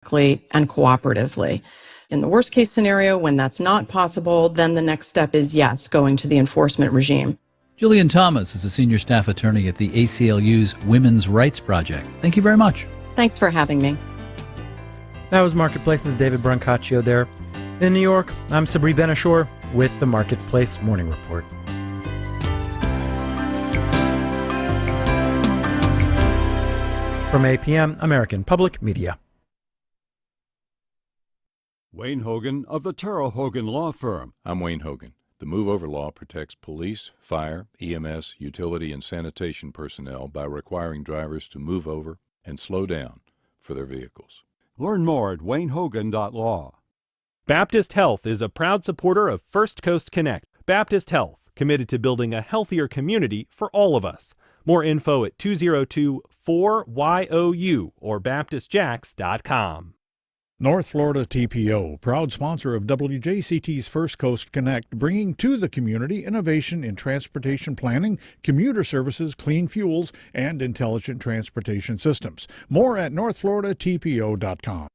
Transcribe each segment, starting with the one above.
and cooperatively. In the worst case scenario, when that's not possible, then the next step is, yes, going to the enforcement regime. Julian Thomas is a senior staff attorney at the ACLU's Women's Rights Project. Thank you very much. Thanks for having me. That was Marketplace's David Brancaccio there. In New York, I'm Sabri Benashore with the Marketplace Morning Report. From APM, American Public Media. Wayne Hogan of the Terrell Hogan Law Firm. I'm Wayne Hogan. The Move Over Law protects police, fire, EMS, utility, and sanitation personnel by requiring drivers to move over and slow down for their vehicles. Learn more at waynehogan.law. Baptist Health is a proud supporter of First Coast Connect. Baptist Health, committed to building a healthier community for all of us. More info at 202-4YOU or baptistjacks.com. North Florida TPO, proud sponsor of WJCT's First Coast Connect, bringing to the community innovation in transportation planning, commuter services, clean fuels, and intelligent transportation systems. More at northfloridatpo.com.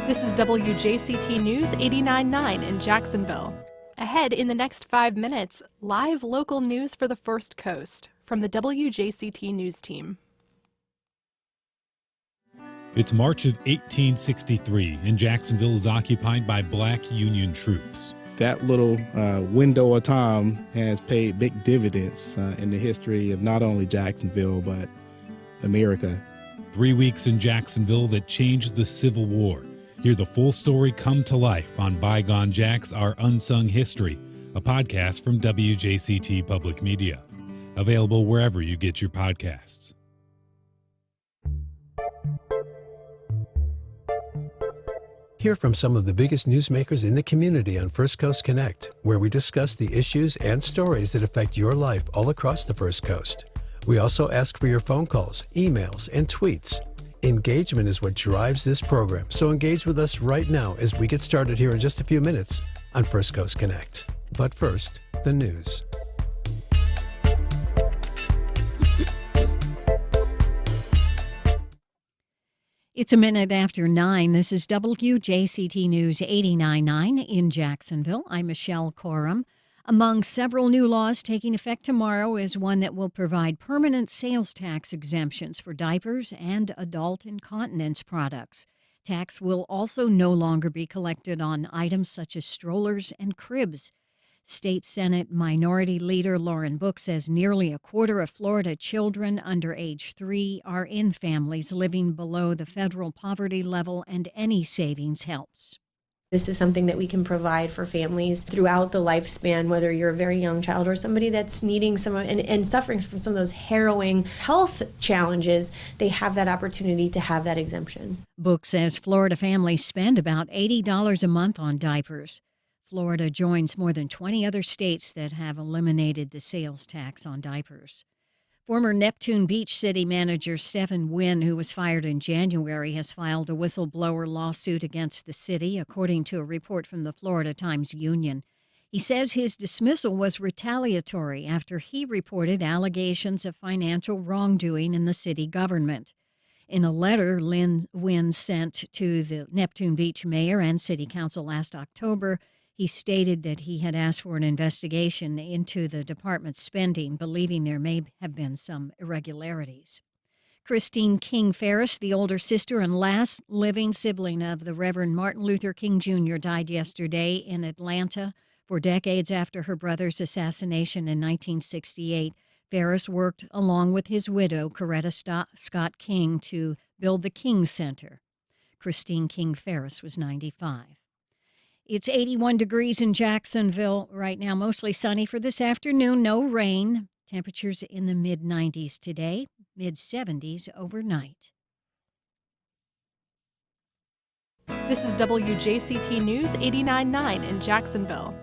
This is WJCT News 89.9 in Jacksonville. Ahead in the next 5 minutes, live local news for the First Coast from the WJCT News team. It's March of 1863, and Jacksonville is occupied by black Union troops. That little window of time has paid big dividends in the history of not only Jacksonville, but America. 3 weeks in Jacksonville that changed the Civil War. Hear the full story come to life on Bygone Jacks, Our Unsung History, a podcast from WJCT Public Media. Available wherever you get your podcasts. Hear from some of the biggest newsmakers in the community on First Coast Connect, where we discuss the issues and stories that affect your life all across the First Coast. We also ask for your phone calls, emails, and tweets. Engagement is what drives this program, so engage with us right now as we get started here in just a few minutes on First Coast Connect. But first, the news. It's a minute after 9. This is WJCT News 89.9 in Jacksonville. I'm Michelle Coram. Among several new laws taking effect tomorrow is one that will provide permanent sales tax exemptions for diapers and adult incontinence products. Tax will also no longer be collected on items such as strollers and cribs. State Senate Minority Leader Lauren Book says nearly a quarter of Florida children under age 3 are in families living below the federal poverty level, and any savings helps. This is something that we can provide for families throughout the lifespan, whether you're a very young child or somebody that's needing some and suffering from some of those harrowing health challenges. They have that opportunity to have that exemption. Book says Florida families spend about $80 a month on diapers. Florida joins more than 20 other states that have eliminated the sales tax on diapers. Former Neptune Beach city manager Stephen Wynn, who was fired in January, has filed a whistleblower lawsuit against the city, according to a report from the Florida Times-Union. He says his dismissal was retaliatory after he reported allegations of financial wrongdoing in the city government. In a letter Wynn sent to the Neptune Beach mayor and city council last October, he stated that he had asked for an investigation into the department's spending, believing there may have been some irregularities. Christine King Ferris, the older sister and last living sibling of the Reverend Martin Luther King Jr., died yesterday in Atlanta. For decades after her brother's assassination in 1968, Ferris worked along with his widow, Coretta Scott King, to build the King Center. Christine King Ferris was 95. It's 81 degrees in Jacksonville right now, mostly sunny for this afternoon, no rain. Temperatures in the mid-90s today, mid-70s overnight. This is WJCT News 89.9 in Jacksonville.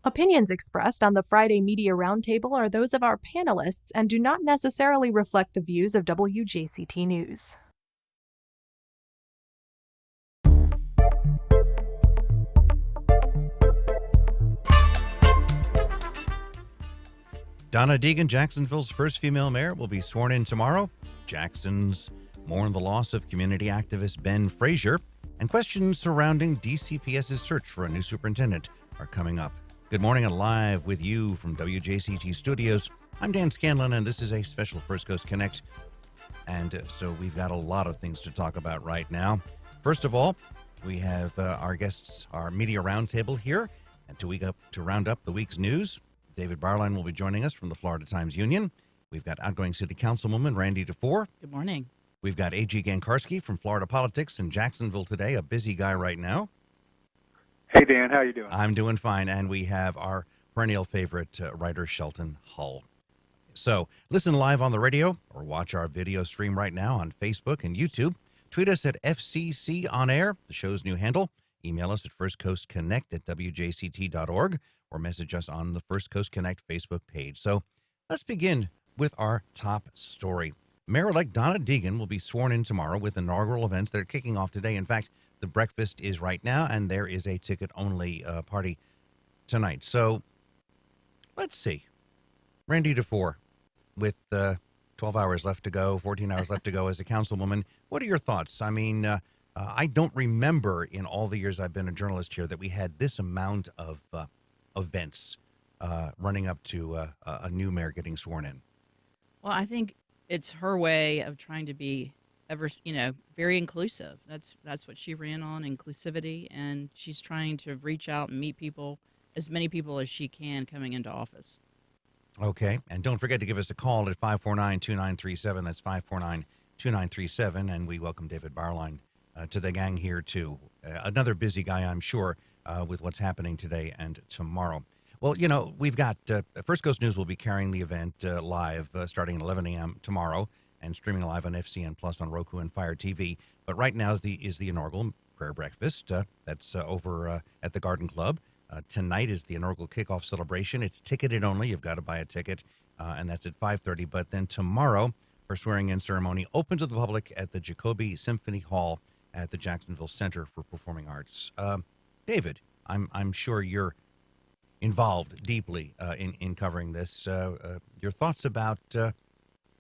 Opinions expressed on the Friday Media Roundtable are those of our panelists and do not necessarily reflect the views of WJCT News. Donna Deegan, Jacksonville's first female mayor, will be sworn in tomorrow. Jackson's More on the loss of community activist Ben Frazier, and questions surrounding DCPS's search for a new superintendent are coming up. Good morning and live with you from WJCT Studios. I'm Dan Scanlon, and this is a special First Coast Connect. And so we've got a lot of things to talk about right now. First of all, we have our guests, our media roundtable here, and to round up the week's news, David Barline will be joining us from the Florida Times-Union. We've got outgoing City Councilwoman Randy DeFore. Good morning. We've got A.G. Gankarski from Florida Politics in Jacksonville today, a busy guy right now. Hey, Dan, how you doing? I'm doing fine, and we have our perennial favorite writer, Shelton Hull. So listen live on the radio or watch our video stream right now on Facebook and YouTube. Tweet us at FCC On Air, the show's new handle. Email us at firstcoastconnect@wjct.org or message us on the First Coast Connect Facebook page. So let's begin with our top story. Mayor-elect Donna Deegan will be sworn in tomorrow with inaugural events that are kicking off today. In fact, the breakfast is right now, and there is a ticket-only party tonight. So let's see. Randy DeFore, with 12 hours left to go, 14 hours left to go as a councilwoman, what are your thoughts? I mean, I don't remember in all the years I've been a journalist here that we had this amount of events running up to a new mayor getting sworn in. Well, I think it's her way of trying to be very inclusive. That's what she ran on, inclusivity, and she's trying to reach out and meet people, as many people as she can coming into office. Okay, and don't forget to give us a call at 549-2937. That's 549-2937, and we welcome David Barline to the gang here, too. Another busy guy, I'm sure, with what's happening today and tomorrow. Well, you know, we've got First Coast News will be carrying the event live starting at 11 a.m. tomorrow and streaming live on FCN Plus on Roku and Fire TV. But right now is the inaugural prayer breakfast. That's over at the Garden Club. Tonight is the inaugural kickoff celebration. It's ticketed only. You've got to buy a ticket, and that's at 5:30. But then tomorrow, her swearing-in ceremony open to the public at the Jacoby Symphony Hall at the Jacksonville Center for Performing Arts. David, I'm sure you're involved deeply in covering this. Your thoughts about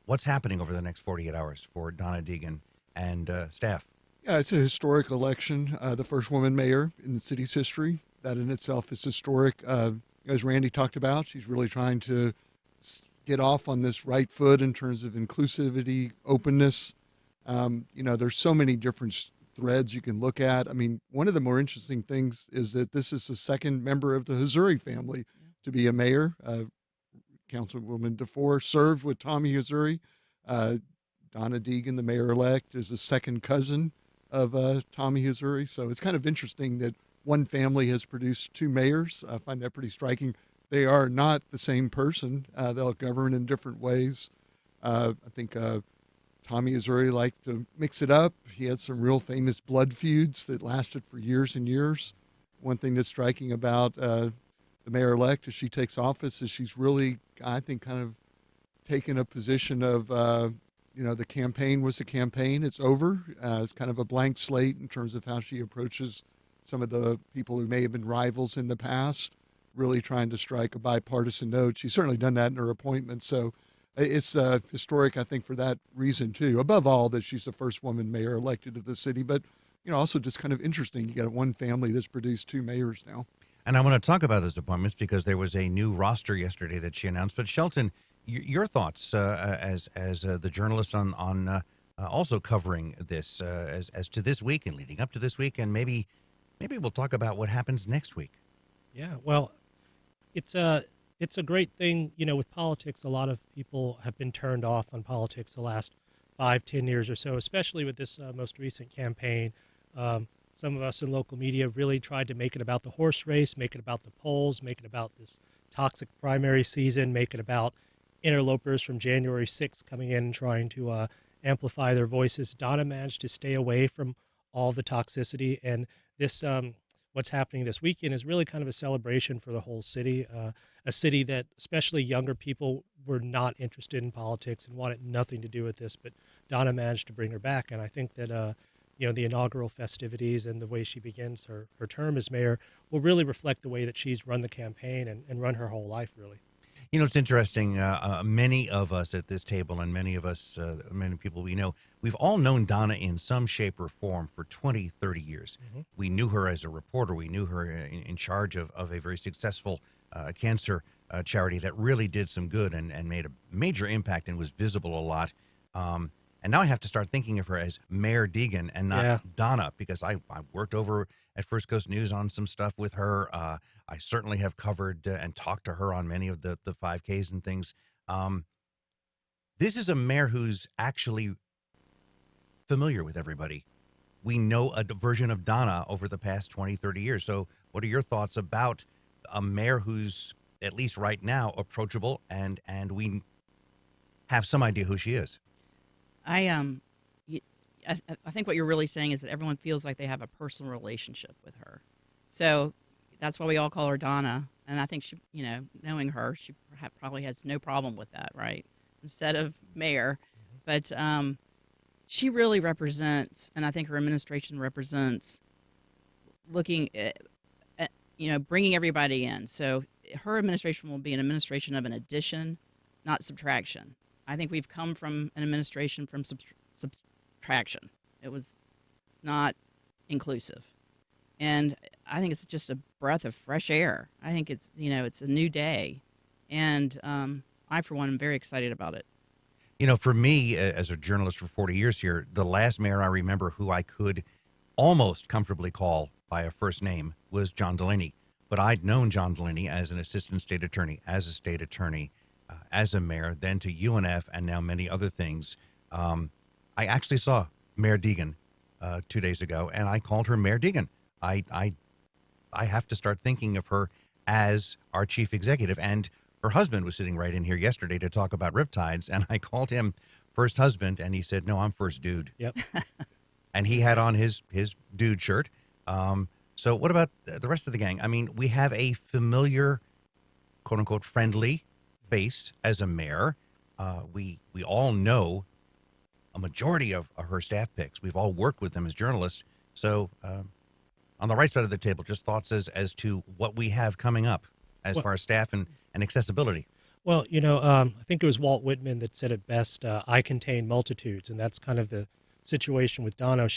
what's happening over the next 48 hours for Donna Deegan and staff? Yeah, it's a historic election, the first woman mayor in the city's history. That in itself is historic. As Randy talked about, she's really trying to get off on this right foot in terms of inclusivity, openness. There's so many different threads you can look at. I mean, one of the more interesting things is that this is the second member of the Hazouri family to be a mayor. Councilwoman DeFore served with Tommy Hazouri. Donna Deegan, the mayor-elect, is the second cousin of Tommy Hazouri. So it's kind of interesting that one family has produced two mayors. I find that pretty striking. They are not the same person. They'll govern in different ways. I think Tommy Hazouri liked to mix it up. He had some real famous blood feuds that lasted for years and years. One thing that's striking about the mayor-elect as she takes office is she's really, I think, kind of taken a position of, the campaign was a campaign. It's over. It's kind of a blank slate in terms of how she approaches some of the people who may have been rivals in the past, really trying to strike a bipartisan note. She's certainly done that in her appointment. So it's historic, I think, for that reason, too. Above all, that she's the first woman mayor elected of the city. But, also just kind of interesting. You got one family that's produced two mayors now. And I want to talk about those appointments because there was a new roster yesterday that she announced. But Shelton, your thoughts as the journalist on also covering this as to this week and leading up to this week, and maybe we'll talk about what happens next week. Yeah, well, it's a great thing. With politics, a lot of people have been turned off on politics the last 5-10 years or so, especially with this most recent campaign. Some of us in local media really tried to make it about the horse race, make it about the polls, make it about this toxic primary season, make it about interlopers from January 6th coming in and trying to amplify their voices. Donna managed to stay away from all the toxicity, and this what's happening this weekend is really kind of a celebration for the whole city, a city that especially younger people were not interested in politics and wanted nothing to do with this, but Donna managed to bring her back, and I think that the inaugural festivities and the way she begins her term as mayor will really reflect the way that she's run the campaign and run her whole life, really. You know, it's interesting. Many of us at this table and many of us, many people we know, we've all known Donna in some shape or form for 20, 30 years. We knew her as a reporter. We knew her in charge of a very successful cancer charity that really did some good and made a major impact and was visible a lot. And now I have to start thinking of her as Mayor Deegan and not Donna, because I worked over at First Coast News on some stuff with her. I certainly have covered and talked to her on many of the 5Ks and things. This is a mayor who's actually familiar with everybody. We know a version of Donna over the past 20, 30 years. So what are your thoughts about a mayor who's, at least right now, approachable and we have some idea who she is? I think what you're really saying is that everyone feels like they have a personal relationship with her. So that's why we all call her Donna. And I think she, knowing her, she probably has no problem with that, right? Instead of mayor. But she really represents, and I think her administration represents, looking at, bringing everybody in. So her administration will be an administration of an addition, not subtraction. I think we've come from an administration from subtraction. It was not inclusive. And I think it's just a breath of fresh air. I think it's, it's a new day. And I, for one, am very excited about it. For me, as a journalist for 40 years here, the last mayor I remember who I could almost comfortably call by a first name was John Delaney. But I'd known John Delaney as an assistant state attorney, as a state attorney, as a mayor, then to UNF, and now many other things. I actually saw Mayor Deegan 2 days ago, and I called her Mayor Deegan. I have to start thinking of her as our chief executive. And her husband was sitting right in here yesterday to talk about riptides, and I called him first husband, and he said, "No, I'm first dude." Yep. And he had on his dude shirt. So what about the rest of the gang? I mean, we have a familiar, quote unquote, friendly face as a mayor. We all know a majority of her staff picks. We've all worked with them as journalists. So on the right side of the table, just thoughts as to what we have coming up as far as staff and accessibility. Well, I think it was Walt Whitman that said it best, I contain multitudes, and that's kind of the situation with Donna.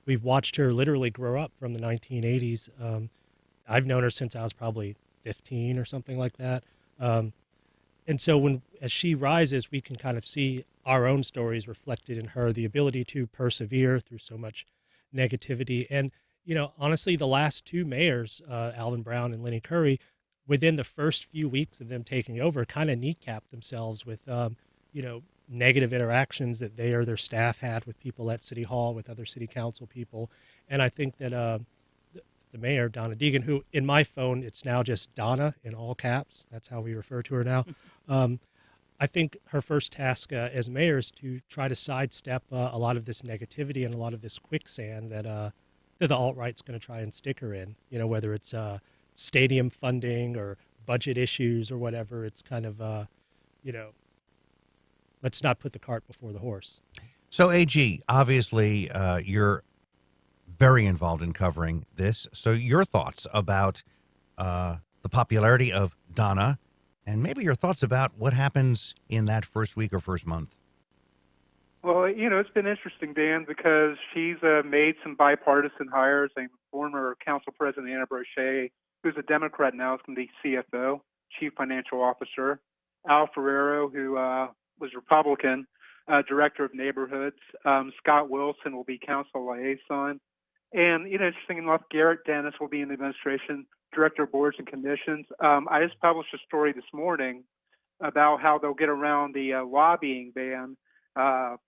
We've watched her literally grow up from the 1980s. I've known her since I was probably 15 or something like that. And so as she rises, we can kind of see our own stories reflected in her, the ability to persevere through so much negativity. And, honestly, the last two mayors, Alvin Brown and Lenny Curry, within the first few weeks of them taking over, kind of kneecapped themselves with, negative interactions that they or their staff had with people at City Hall, with other city council people. And I think that the mayor, Donna Deegan, who in my phone, it's now just Donna in all caps. That's how we refer to her now. I think her first task as mayor is to try to sidestep a lot of this negativity and a lot of this quicksand that the alt-right's going to try and stick her in, whether it's stadium funding or budget issues or whatever. It's kind of, let's not put the cart before the horse. So, AG, obviously, you're very involved in covering this. So your thoughts about the popularity of Donna, and maybe your thoughts about what happens in that first week or first month. Well, it's been interesting, Dan, because she's made some bipartisan hires. A former council president, Anna Brochet, who's a Democrat now, is going to be CFO, Chief Financial Officer. Al Ferrero, who was Republican, Director of Neighborhoods. Scott Wilson will be Council Liaison. And, interesting enough, Garrett Dennis will be in the administration, Director of Boards and Commissions. I just published a story this morning about how they'll get around the lobbying ban.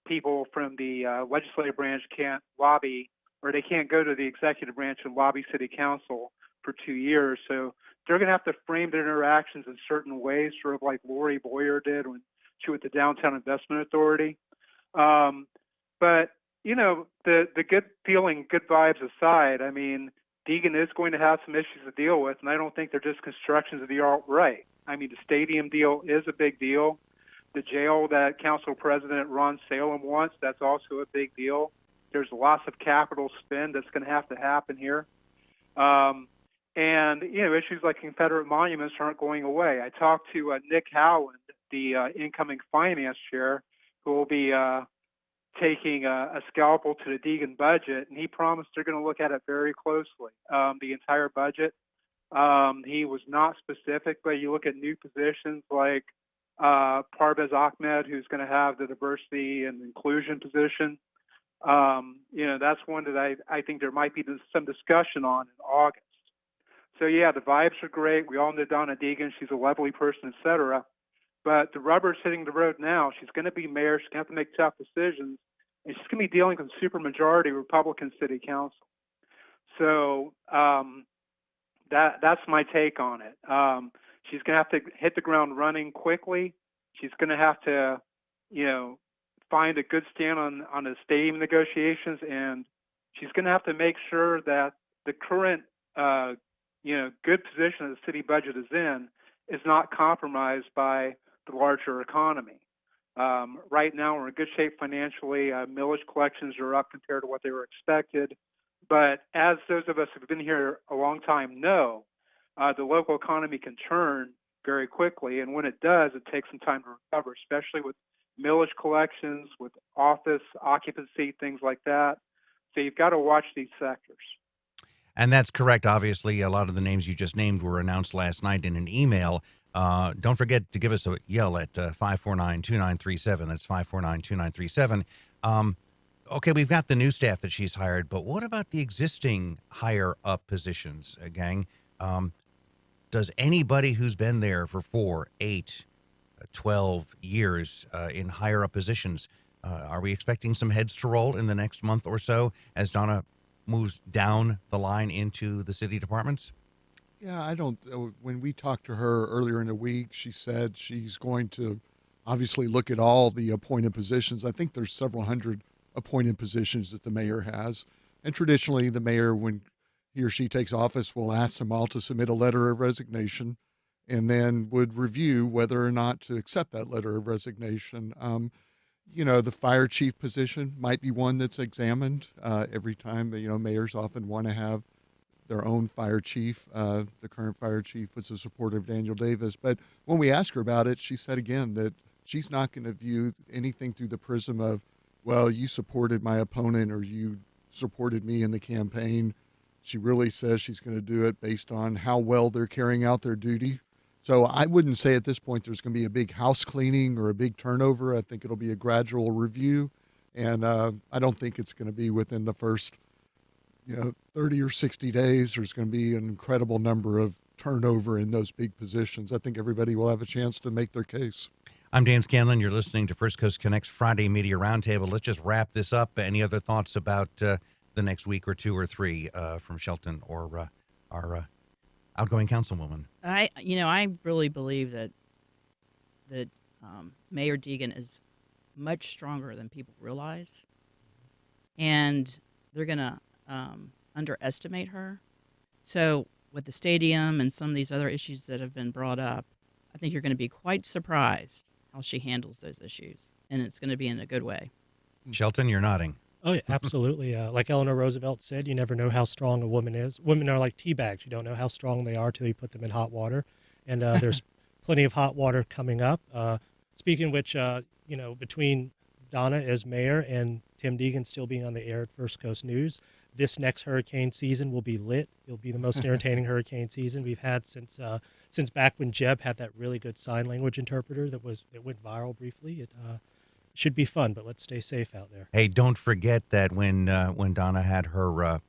People from the legislative branch can't lobby, or they can't go to the executive branch and lobby city council for 2 years. So they're going to have to frame their interactions in certain ways, sort of like Lori Boyer did when she was at the Downtown Investment Authority. But the good feeling, good vibes aside, I mean, Deegan is going to have some issues to deal with, and I don't think they're just constructions of the alt-right. I mean, the stadium deal is a big deal. The jail that Council President Ron Salem wants, that's also a big deal. There's lots of capital spend that's going to happen here. And, issues like Confederate monuments aren't going away. I talked to Nick Howland, the incoming finance chair, who will be taking a scalpel to the Deegan budget, and he promised they're going to look at it very closely, the entire budget. He was not specific, but you look at new positions like Parvez Ahmed, who's going to have the diversity and inclusion position. That's one that I think there might be some discussion on in August. So, yeah, the vibes are great. We all know Donna Deegan. She's a lovely person, et cetera. But the rubber's hitting the road now. She's going to be mayor. She's going to have to make tough decisions. And she's going to be dealing with supermajority Republican city council. So that's my take on it. She's going to have to hit the ground running quickly. She's going to have to, find a good stand on the stadium negotiations. And she's going to have to make sure that the current, good position that the city budget is in is not compromised by the larger economy. Right now, we're in good shape financially. Millage collections are up compared to what they were expected. But as those of us who've been here a long time know, the local economy can turn very quickly. And when it does, it takes some time to recover, especially with millage collections, with office occupancy, things like that. So you've got to watch these sectors. And that's correct. Obviously, a lot of the names you just named were announced last night in an email. Don't forget to give us a yell at 549-2937. That's 549-2937. Okay, we've got the new staff that she's hired, but what about the existing higher-up positions, gang? Does anybody who's been there for 4, 8, 12 years in higher-up positions, are we expecting some heads to roll in the next month or so as Donna moves down the line into the city departments? Yeah, I don't. When we talked to her earlier in the week, she said she's going to obviously look at all the appointed positions. I think there's several hundred appointed positions that the mayor has. And traditionally, the mayor, when he or she takes office, will ask them all to submit a letter of resignation and then would review whether or not to accept that letter of resignation. The fire chief position might be one that's examined every time. Mayors often want to have their own fire chief. The current fire chief was a supporter of Daniel Davis. But when we asked her about it, she said again that she's not going to view anything through the prism of, well, you supported my opponent or you supported me in the campaign. She really says she's going to do it based on how well they're carrying out their duty. So I wouldn't say at this point there's going to be a big house cleaning or a big turnover. I think it'll be a gradual review. And I don't think it's going to be within the first 30 or 60 days. There's going to be an incredible number of turnover in those big positions. I think everybody will have a chance to make their case. I'm Dan Scanlon. You're listening to First Coast Connect's Friday Media Roundtable. Let's just wrap this up. Any other thoughts about the next week or 2 or 3 from Shelton or our outgoing councilwoman? I really believe that Mayor Deegan is much stronger than people realize, and they're going to underestimate her. So with the stadium and some of these other issues that have been brought up, I think you're going to be quite surprised how she handles those issues, and it's going to be in a good way. Shelton, you're nodding. Oh, yeah, absolutely. Like Eleanor Roosevelt said, you never know how strong a woman is. Women are like tea bags. You don't know how strong they are till you put them in hot water. And there's plenty of hot water coming up. Speaking of which, between Donna as mayor and Tim Deegan still being on the air at First Coast News, this next hurricane season will be lit. It'll be the most entertaining hurricane season we've had since back when Jeb had that really good sign language interpreter that went viral briefly. It should be fun, but let's stay safe out there. Hey, don't forget that when Donna had her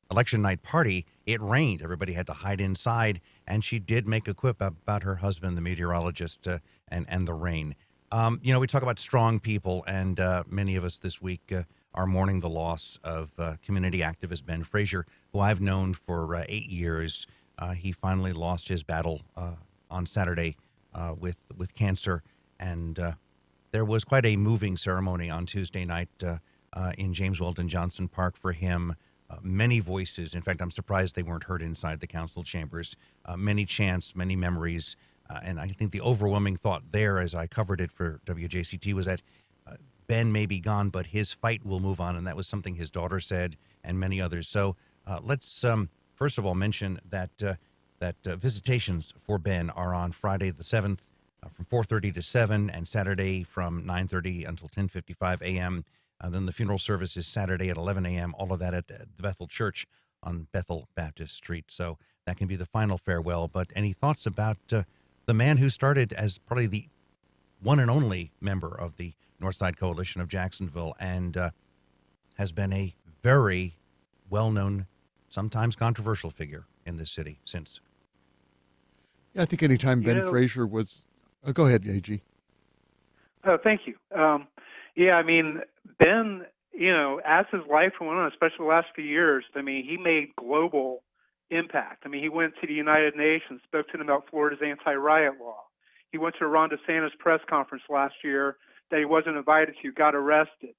election night party, it rained. Everybody had to hide inside, and she did make a quip about her husband, the meteorologist, and the rain. We talk about strong people, and many of us this week are mourning the loss of community activist Ben Frazier, who I've known for 8 years. He finally lost his battle on Saturday with cancer, and there was quite a moving ceremony on Tuesday night in James Weldon Johnson Park for him. Many voices. In fact, I'm surprised they weren't heard inside the council chambers. Many chants, many memories. And I think the overwhelming thought there, as I covered it for WJCT, was that Ben may be gone, but his fight will move on. And that was something his daughter said and many others. So let's first of all mention that visitations for Ben are on Friday the 7th from 4:30 to 7, and Saturday from 9:30 until 10:55 a.m. Then the funeral service is Saturday at 11 a.m., all of that at the Bethel Church on Bethel Baptist Street. So that can be the final farewell. But any thoughts about the man who started as probably the one and only member of the Northside Coalition of Jacksonville and has been a very well-known, sometimes controversial figure in this city since? Yeah, I think anytime Ben Frazier was... go ahead, AG. Oh, thank you. Yeah, I mean, Ben, as his life went on, especially the last few years, I mean, he made global impact. I mean, he went to the United Nations, spoke to them about Florida's anti-riot law. He went to a Ron DeSantis press conference last year that he wasn't invited to, got arrested.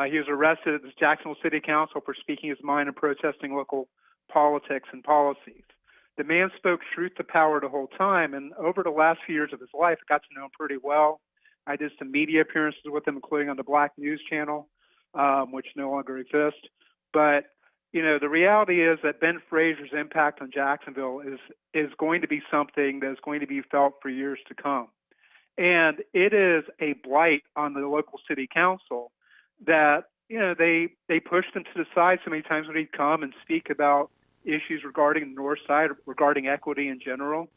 He was arrested at the Jacksonville City Council for speaking his mind and protesting local politics and policies. The man spoke truth to power the whole time, and over the last few years of his life, I got to know him pretty well. I did some media appearances with him, including on the Black News Channel, which no longer exists. But, the reality is that Ben Frazier's impact on Jacksonville is going to be something that's going to be felt for years to come. And it is a blight on the local city council that, they pushed him to the side so many times when he'd come and speak about issues regarding the North Side, regarding equity in general.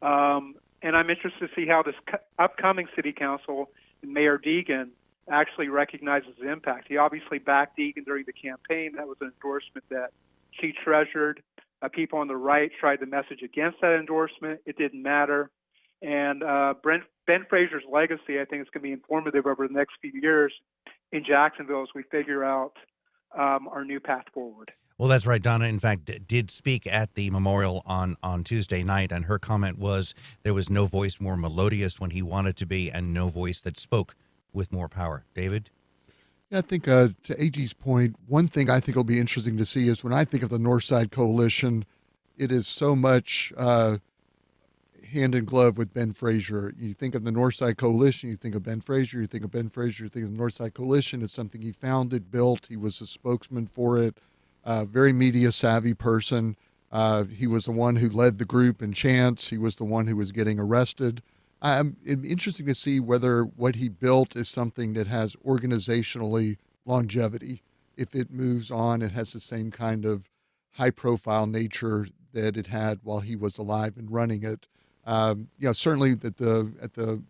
And I'm interested to see how this upcoming city council and Mayor Deegan actually recognizes the impact. He obviously backed Deegan during the campaign. That was an endorsement that she treasured. People on the right tried to message against that endorsement. It didn't matter. And Ben Frazier's legacy, I think, is going to be informative over the next few years in Jacksonville as we figure out our new path forward. Well, that's right. Donna, in fact, did speak at the memorial on Tuesday night, and her comment was there was no voice more melodious when he wanted to be and no voice that spoke with more power. David? Yeah, I think to AG's point, one thing I think will be interesting to see is when I think of the Northside Coalition, it is so much hand in glove with Ben Frazier. You think of the Northside Coalition, you think of Ben Frazier, you think of Ben Frazier, you think of the Northside Coalition. It's something he founded, built. He was a spokesman for it. Very media savvy person. He was the one who led the group in chants. He was the one who was getting arrested. It'd be interesting to see whether what he built is something that has organizationally longevity. If it moves on, it has the same kind of high profile nature that it had while he was alive and running it. Certainly at the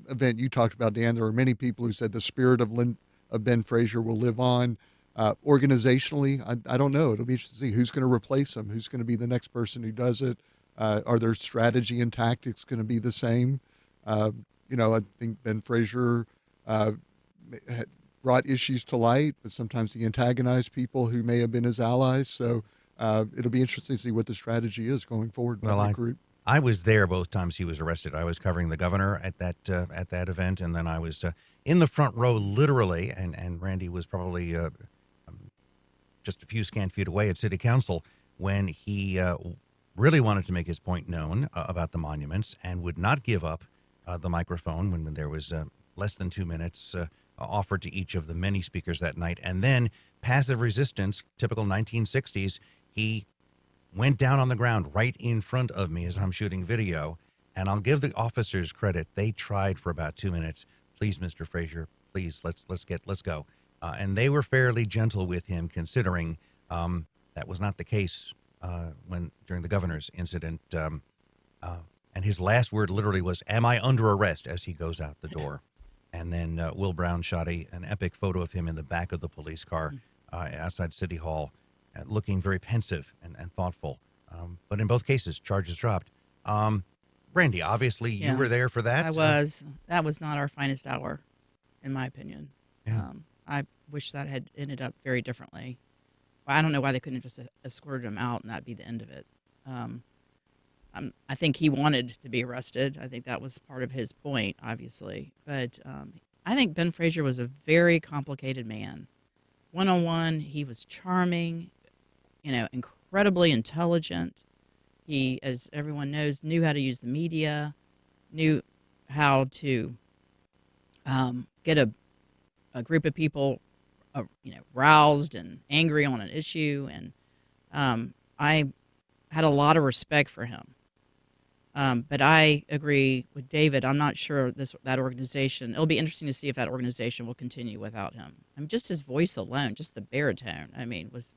event you talked about, Dan, there were many people who said the spirit of Ben Frazier will live on. Organizationally, I don't know. It'll be interesting to see who's going to replace him, who's going to be the next person who does it. Are their strategy and tactics going to be the same? I think Ben Frazier brought issues to light, but sometimes he antagonized people who may have been his allies. So it'll be interesting to see what the strategy is going forward by that group. I was there both times he was arrested. I was covering the governor at that event, and then I was in the front row, literally, and Randy was probably just a few scant feet away at City Council when he really wanted to make his point known about the monuments and would not give up the microphone when there was less than 2 minutes offered to each of the many speakers that night. And then passive resistance, typical 1960s, he went down on the ground right in front of me as I'm shooting video. And I'll give the officers credit. They tried for about 2 minutes. Please, Mr. Frazier, please, let's go. And they were fairly gentle with him, considering that was not the case during the governor's incident. And his last word literally was, "Am I under arrest?" as he goes out the door. And then Will Brown shot an epic photo of him in the back of the police car outside City Hall, looking very pensive and thoughtful. But in both cases, charges dropped. Randy, obviously you were there for that. I was. That was not our finest hour, in my opinion. Yeah. I wish that had ended up very differently. I don't know why they couldn't have just escorted him out and that'd be the end of it. I think he wanted to be arrested. I think that was part of his point, obviously. But I think Ben Frazier was a very complicated man. One-on-one, he was charming, incredibly intelligent. He, as everyone knows, knew how to use the media, knew how to get a group of people, roused and angry on an issue. And I had a lot of respect for him. But I agree with David. I'm not sure that organization. It'll be interesting to see if that organization will continue without him. I mean, just his voice alone, just the baritone. I mean, was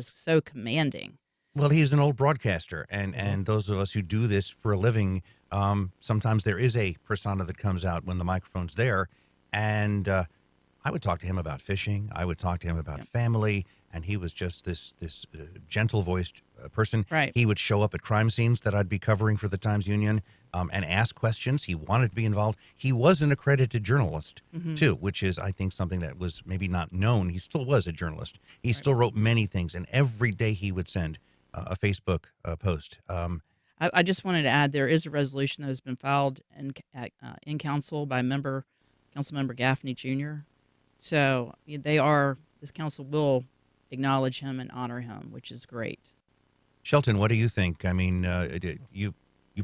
so commanding. Well, he's an old broadcaster, and those of us who do this for a living, sometimes there is a persona that comes out when the microphone's there. And I would talk to him about fishing. I would talk to him about family, and he was just this gentle-voiced person. Right. He would show up at crime scenes that I'd be covering for the Times-Union and ask questions. He wanted to be involved. He was an accredited journalist, too, which is, I think, something that was maybe not known. He still was a journalist. He still wrote many things, and every day he would send a Facebook post. I just wanted to add there is a resolution that has been filed in council by Councilmember Gaffney Jr. So this council will acknowledge him and honor him, which is great. Shelton, what do you think? I mean, you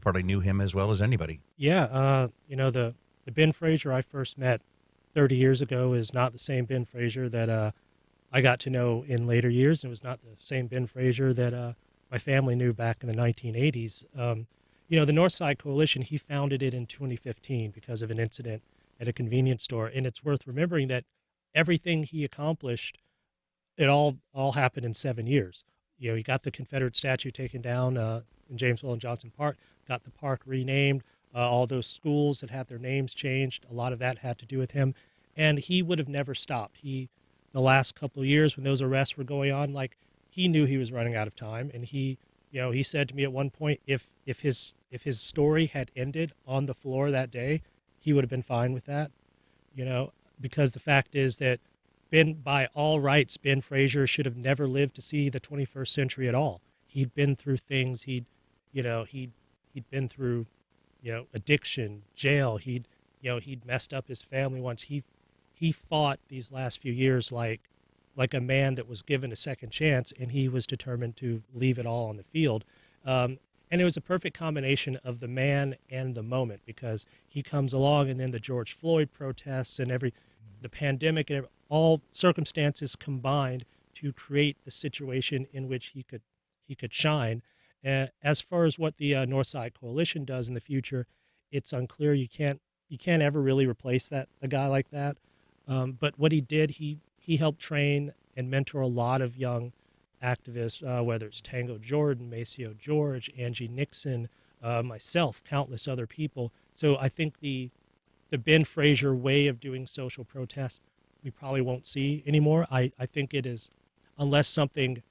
probably knew him as well as anybody. Yeah, the Ben Fraser I first met 30 years ago is not the same Ben Fraser that I got to know in later years. It was not the same Ben Fraser that my family knew back in the 1980s. The Northside Coalition, he founded it in 2015 because of an incident at a convenience store. And it's worth remembering that everything he accomplished, it all happened in 7 years. He got the Confederate statue taken down in Jamesville and Johnson Park, got the park renamed, all those schools that had their names changed, a lot of that had to do with him. And he would have never stopped. The last couple of years when those arrests were going on, he knew he was running out of time. And he said to me at one point, if his story had ended on the floor that day, he would have been fine with that, because the fact is that by all rights, Ben Fraser should have never lived to see the 21st century at all. He'd been through things. He'd been through, addiction, jail. He'd messed up his family once. He fought these last few years like a man that was given a second chance, and he was determined to leave it all on the field. And it was a perfect combination of the man and the moment, because he comes along and then the George Floyd protests and the pandemic and all circumstances combined to create the situation in which he could shine. As far as what the Northside Coalition does in the future, it's unclear. You can't ever really replace a guy like that. But what he did, he helped train and mentor a lot of young activists, whether it's Tango Jordan, Maceo George, Angie Nixon, myself, countless other people. So I think the Ben Fraser way of doing social protest, we probably won't see anymore. I think it is, unless something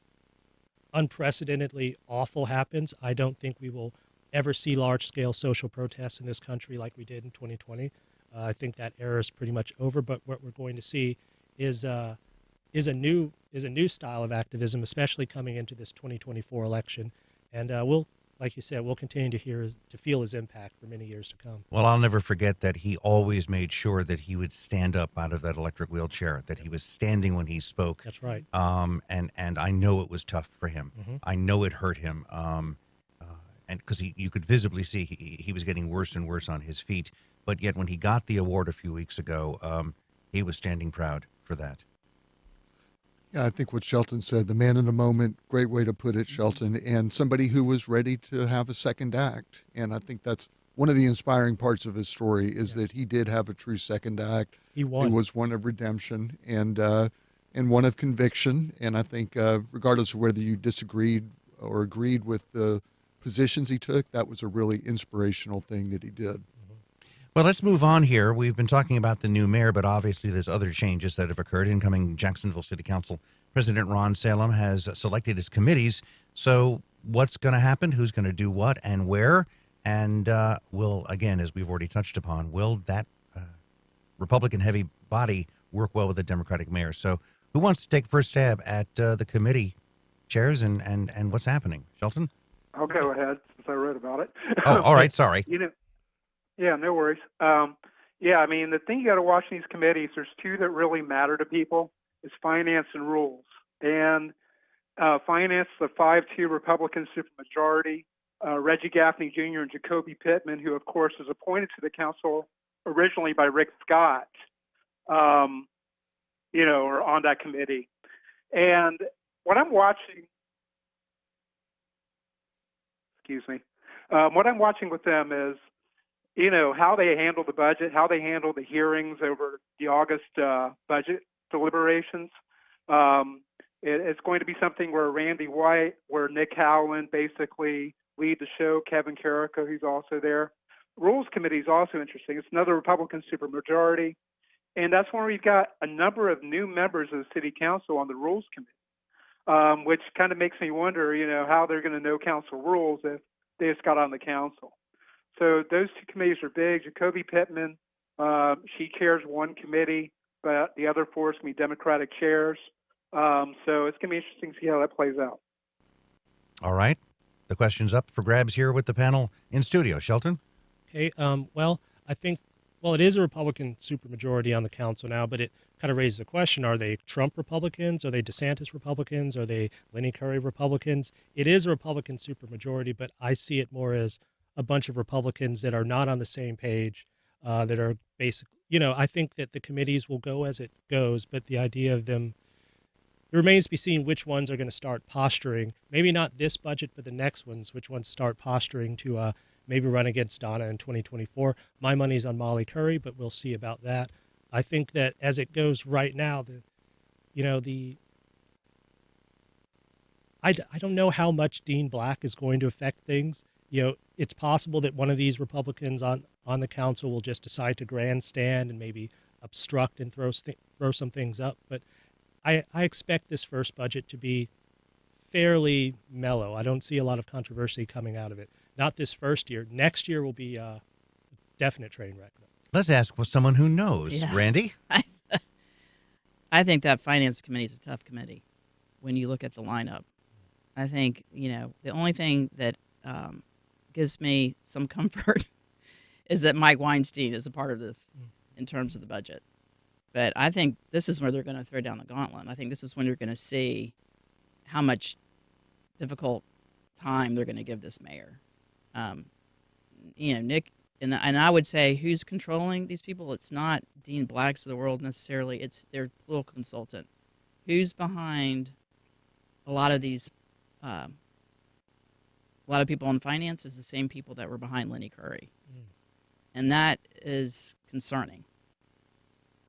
unprecedentedly awful happens, I don't think we will ever see large-scale social protests in this country like we did in 2020. I think that era is pretty much over, but what we're going to see is a new style of activism, especially coming into this 2024 election. And like you said, we'll continue to feel his impact for many years to come. Well, I'll never forget that he always made sure that he would stand up out of that electric wheelchair, that he was standing when he spoke. That's right. And I know it was tough for him. Mm-hmm. I know it hurt him. And because you could visibly see he was getting worse and worse on his feet. But yet when he got the award a few weeks ago, he was standing proud for that. Yeah, I think what Shelton said, the man in the moment, great way to put it, Shelton, and somebody who was ready to have a second act. And I think that's one of the inspiring parts of his story is that he did have a true second act. He won. It was one of redemption and one of conviction. And I think regardless of whether you disagreed or agreed with the positions he took, that was a really inspirational thing that he did. Well, let's move on here. We've been talking about the new mayor, but obviously there's other changes that have occurred. Incoming Jacksonville City Council President Ron Salem has selected his committees. So what's going to happen? Who's going to do what and where? And will, again, as we've already touched upon, will that Republican-heavy body work well with the Democratic mayor? So who wants to take first stab at the committee chairs and what's happening? Shelton? I'll go ahead since I wrote about it. Oh, all right. Sorry. Yeah, no worries. I mean, the thing you got to watch in these committees, there's two that really matter to people, is finance and rules. And finance, the 5-2 Republican supermajority, Reggie Gaffney Jr. and Jacoby Pittman, who, of course, was appointed to the council originally by Rick Scott, are on that committee. And what I'm watching excuse me. What I'm watching with them is, how they handle the budget, how they handle the hearings over the August budget deliberations. It's going to be something where Randy White, where Nick Howland basically lead the show, Kevin Carrico, who's also there. Rules Committee is also interesting. It's another Republican supermajority. And that's where we've got a number of new members of the City Council on the Rules Committee, which kind of makes me wonder, how they're going to know council rules if they just got on the council. So those two committees are big. Jacoby Pittman, she chairs one committee, but the other four is going to be Democratic chairs. So it's going to be interesting to see how that plays out. All right. The question's up for grabs here with the panel in studio. Shelton? Okay. Well, I think, it is a Republican supermajority on the council now, but it kind of raises the question, are they Trump Republicans? Are they DeSantis Republicans? Are they Lenny Curry Republicans? It is a Republican supermajority, but I see it more as a bunch of Republicans that are not on the same page, that are basically, I think that the committees will go as it goes, but the idea of them, it remains to be seen which ones are going to start posturing, maybe not this budget, but the next ones, which ones start posturing to maybe run against Donna in 2024. My money's on Molly Curry, but we'll see about that. I think that as it goes right now, I don't know how much Dean Black is going to affect things. It's possible that one of these Republicans on the council will just decide to grandstand and maybe obstruct and throw some things up. But I expect this first budget to be fairly mellow. I don't see a lot of controversy coming out of it. Not this first year. Next year will be a definite train wreck. Let's ask someone who knows. Yeah. Randy? I think that Finance Committee is a tough committee when you look at the lineup. I think, the only thing that gives me some comfort is that Mike Weinstein is a part of this in terms of the budget. But I think this is where they're going to throw down the gauntlet. I think this is when you're going to see how much difficult time they're going to give this mayor. Nick, and I would say who's controlling these people? It's not Dean Blacks of the world necessarily. It's their political consultant. Who's behind a lot of these, a lot of people in finance is the same people that were behind Lenny Curry. And that is concerning.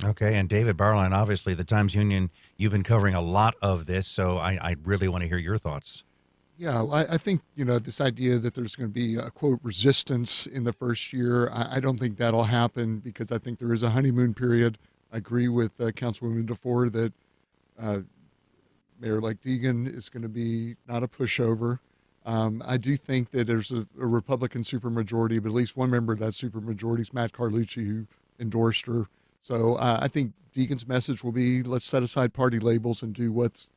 Okay, and David Barline, obviously the Times-Union, you've been covering a lot of this, so I really want to hear your thoughts. Yeah, I think, this idea that there's going to be a, quote, resistance in the first year, I don't think that'll happen because I think there is a honeymoon period. I agree with Councilwoman DeFore that Mayor-elect Deegan is going to be not a pushover. I do think that there's a Republican supermajority, but at least one member of that supermajority is Matt Carlucci, who endorsed her. So I think Deegan's message will be, let's set aside party labels and do what's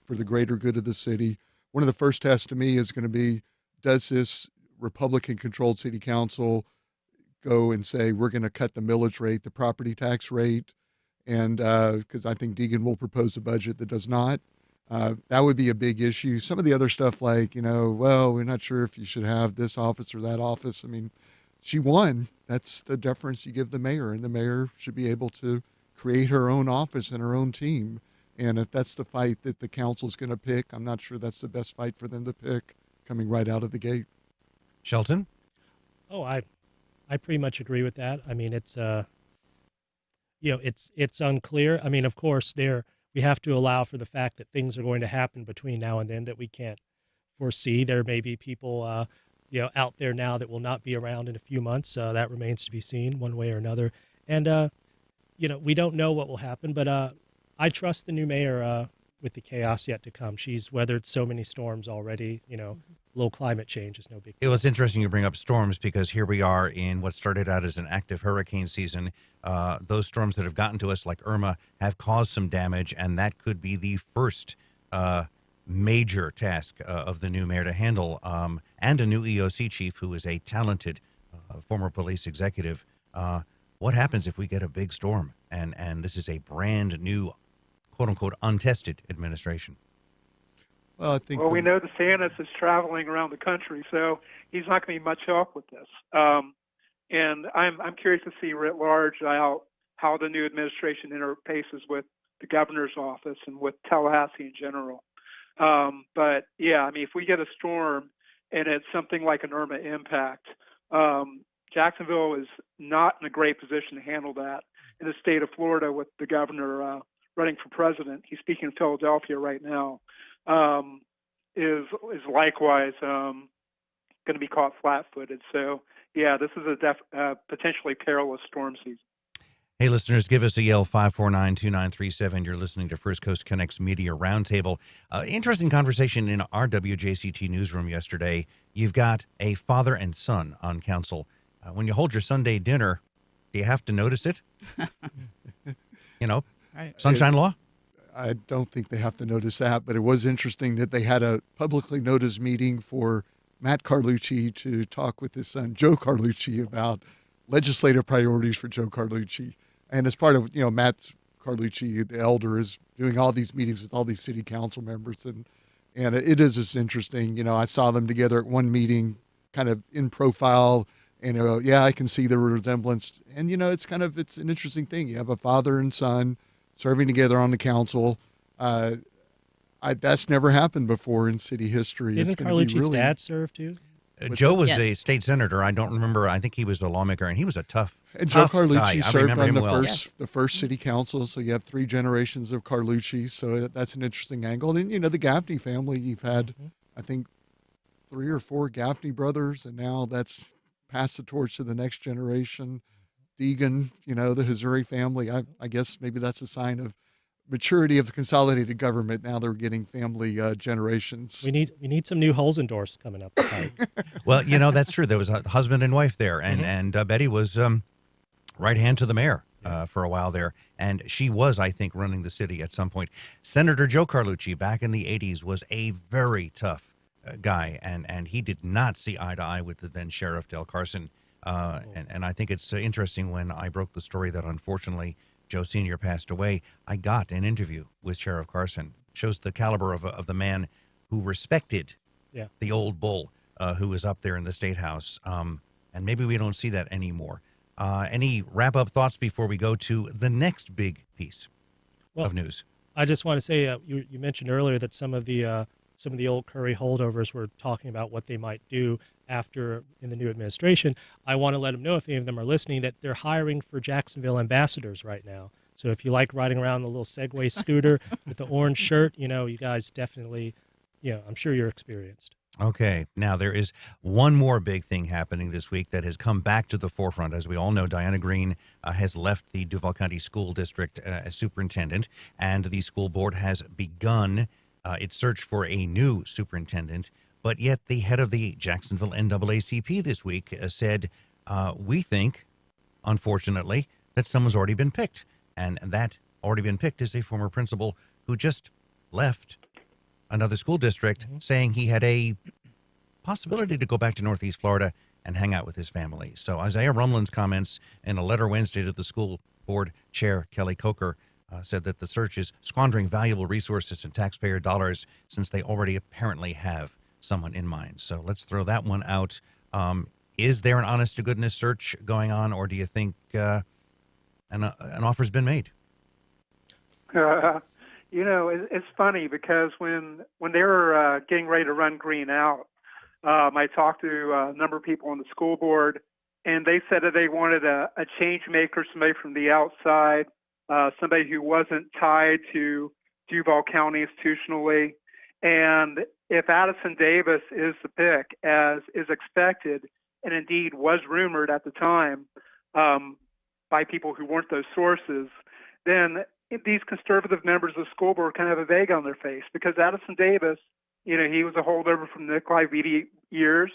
for the greater good of the city. One of the first tests to me is going to be, does this Republican-controlled city council go and say, we're going to cut the millage rate, the property tax rate, and because I think Deegan will propose a budget that does not. That would be a big issue. Some of the other stuff like, we're not sure if you should have this office or that office. I mean, she won. That's the deference you give the mayor, and the mayor should be able to create her own office and her own team. And if that's the fight that the council's going to pick, I'm not sure that's the best fight for them to pick coming right out of the gate. Shelton? Oh, I pretty much agree with that. I mean, it's it's unclear. I mean, of course, we have to allow for the fact that things are going to happen between now and then that we can't foresee. There may be people out there now that will not be around in a few months. That remains to be seen one way or another. And we don't know what will happen, but I trust the new mayor with the chaos yet to come. She's weathered so many storms already. Low climate change is no big deal. It's interesting you bring up storms because here we are in what started out as an active hurricane season. Those storms that have gotten to us, like Irma, have caused some damage, and that could be the first major task of the new mayor to handle, and a new EOC chief who is a talented former police executive. What happens if we get a big storm and this is a brand new, quote-unquote, untested administration? Well, I think we know DeSantis is traveling around the country, so he's not going to be much help with this. And I'm curious to see writ large how the new administration interfaces with the governor's office and with Tallahassee in general. But yeah, I mean, if we get a storm, and it's something like an Irma impact. Jacksonville is not in a great position to handle that. In the state of Florida, with the governor running for president, he's speaking in Philadelphia right now, is likewise going to be caught flat-footed. So, yeah, this is a potentially perilous storm season. Hey, listeners, give us a yell, 549-2937. You're listening to First Coast Connect's Media Roundtable. Interesting conversation in our WJCT newsroom yesterday. You've got a father and son on council. When you hold your Sunday dinner, do you have to notice it? Sunshine Law? I don't think they have to notice that, but it was interesting that they had a publicly noticed meeting for Matt Carlucci to talk with his son, Joe Carlucci, about legislative priorities for Joe Carlucci. And as part of, Matt Carlucci, the elder, is doing all these meetings with all these city council members. And it is just interesting. I saw them together at one meeting, kind of in profile. And, I can see the resemblance. And, it's an interesting thing. You have a father and son serving together on the council. That's never happened before in city history. Didn't Carlucci's dad serve too? Joe was a state senator. I don't remember. I think he was a lawmaker, and he was a tough Joe Carlucci guy. served on the first city council, so you have 3 generations of Carlucci. So that's an interesting angle. And the Gaffney family, you've had, I think, 3 or 4 Gaffney brothers, and now that's passed the torch to the next generation. Deegan, the Hazuri family. I guess maybe that's a sign of maturity of the consolidated government. Now they're getting family generations. We need some new Holzendorfs coming up. Well, that's true. There was a husband and wife there, and Betty was right hand to the mayor for a while there, and she was, I think, running the city at some point. Senator Joe Carlucci back in the 80s was a very tough guy, and he did not see eye to eye with the then Sheriff Del Carson. And I think it's interesting, when I broke the story that unfortunately Joe Sr. passed away, I got an interview with Sheriff Carson. Shows the caliber of the man who respected the old bull who was up there in the State House. And maybe we don't see that anymore. Any wrap-up thoughts before we go to the next big piece of news? I just want to say, you mentioned earlier that some of the old Curry holdovers were talking about what they might do in the new administration. I want to let them know, if any of them are listening, that they're hiring for Jacksonville ambassadors right now. So if you like riding around the little Segway scooter with the orange shirt, you guys definitely, I'm sure you're experienced. Okay. Now, there is one more big thing happening this week that has come back to the forefront. As we all know, Diana Green has left the Duval County School District as superintendent, and the school board has begun its search for a new superintendent. But yet the head of the Jacksonville NAACP this week said, we think, unfortunately, that someone's already been picked. And that already been picked is a former principal who just left another school district, saying he had a possibility to go back to Northeast Florida and hang out with his family. So Isaiah Rumlin's comments in a letter Wednesday to the school board chair, Kelly Coker, said that the search is squandering valuable resources and taxpayer dollars, since they already apparently have someone in mind. So let's throw that one out. Is there an honest-to-goodness search going on, or do you think an offer's been made? It's funny, because when they were getting ready to run Green out, I talked to a number of people on the school board, and they said that they wanted a change maker, somebody from the outside, somebody who wasn't tied to Duval County institutionally. And if Addison Davis is the pick, as is expected, and indeed was rumored at the time by people who weren't those sources, then these conservative members of the school board kind of have a vague on their face, because Addison Davis, he was a holdover from the Nikolai Vitti years.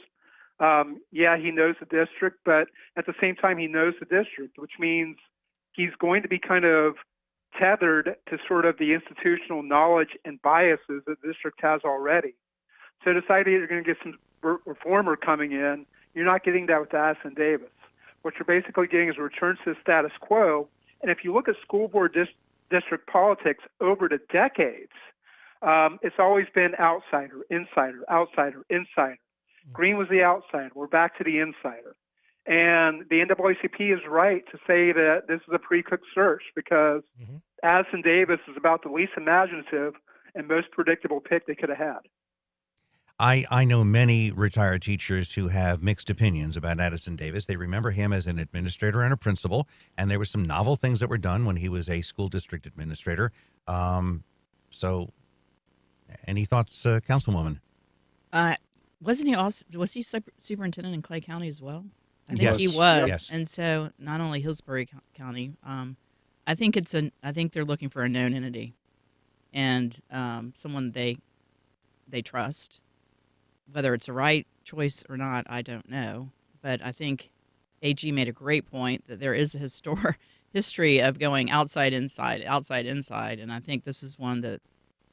He knows the district, but at the same time, he knows the district, which means he's going to be kind of tethered to sort of the institutional knowledge and biases that the district has already. So to decide you're going to get some reformer coming in, you're not getting that with Addison Davis. What you're basically getting is a return to the status quo. And if you look at school board district politics over the decades, it's always been outsider, insider, outsider, insider. Green was the outsider. We're back to the insider. And the NAACP is right to say that this is a pre-cooked search, because Addison Davis is about the least imaginative and most predictable pick they could have had. I know many retired teachers who have mixed opinions about Addison Davis. They remember him as an administrator and a principal, and there were some novel things that were done when he was a school district administrator. So, any thoughts, Councilwoman? Was he superintendent in Clay County as well? I think Yes. he was. Yes. And so not only Hillsborough County, I think they're looking for a known entity and someone they trust. Whether it's a right choice or not, I don't know. But I think AG made a great point that there is a history of going outside, inside, and I think this is one that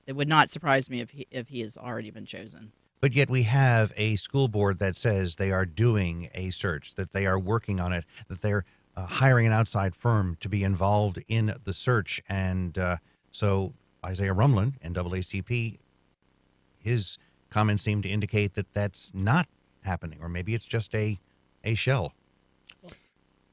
it would not surprise me if he has already been chosen. But yet we have a school board that says they are doing a search, that they are working on it, that they're hiring an outside firm to be involved in the search. And so Isaiah Rumlin, NAACP, his comments seem to indicate that that's not happening, or maybe it's just a shell.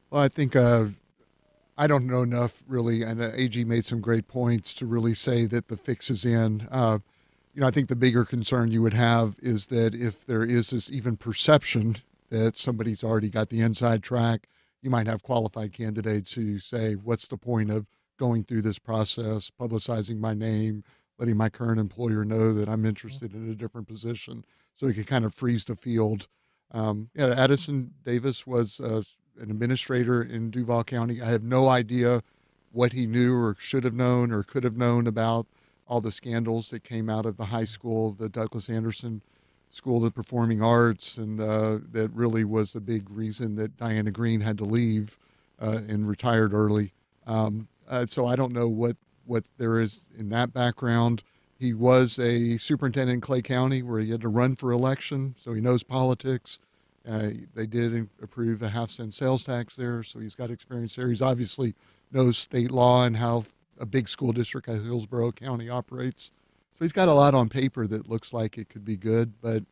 Well, I think I don't know enough really, and AG made some great points to really say that the fix is in. I think the bigger concern you would have is that if there is this even perception that somebody's already got the inside track, you might have qualified candidates who say, what's the point of going through this process, publicizing my name, letting my current employer know that I'm interested in a different position, so it could kind of freeze the field. Addison Davis was an administrator in Duval County. I have no idea what he knew or should have known or could have known about all the scandals that came out of the high school, the Douglas Anderson School of Performing Arts, and that really was a big reason that Diana Green had to leave and retired early. So I don't know what there is in that background. He was a superintendent in Clay County where he had to run for election, so he knows politics. They did approve a half-cent sales tax there, so he's got experience there. He's obviously knows state law and how a big school district like Hillsborough County operates. So he's got a lot on paper that looks like it could be good, but,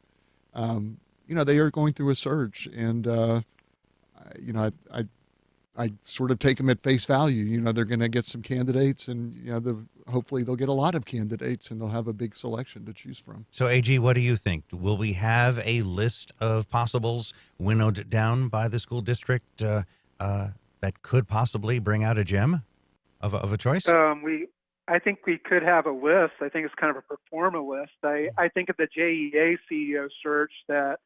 they are going through a search, and, I sort of take them at face value. They're going to get some candidates, and, hopefully they'll get a lot of candidates, and they'll have a big selection to choose from. So, AG, what do you think? Will we have a list of possibles winnowed down by the school district that could possibly bring out a gem of a choice? I think we could have a list. I think it's kind of a pro forma list. I think of the JEA CEO search that